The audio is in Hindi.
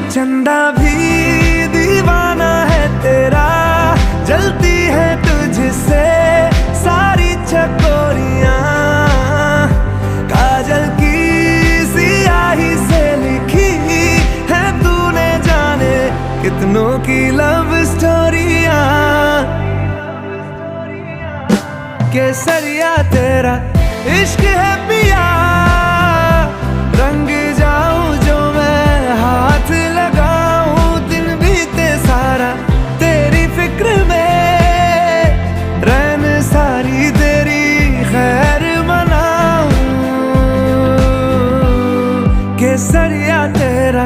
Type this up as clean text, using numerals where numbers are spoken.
चंदा भी दीवाना है तेरा, जलती है तुझसे सारी चकोरियां। काजल की सियाही से लिखी है तूने जाने कितनों की लव स्टोरियां। केसरिया तेरा इश्क है पिया, रंग जाऊं जो मैं हाथ लगाऊं, दिन बीते सारा तेरी फिक्र में, रैन सारी तेरी खैर मनाऊं। केसरिया तेरा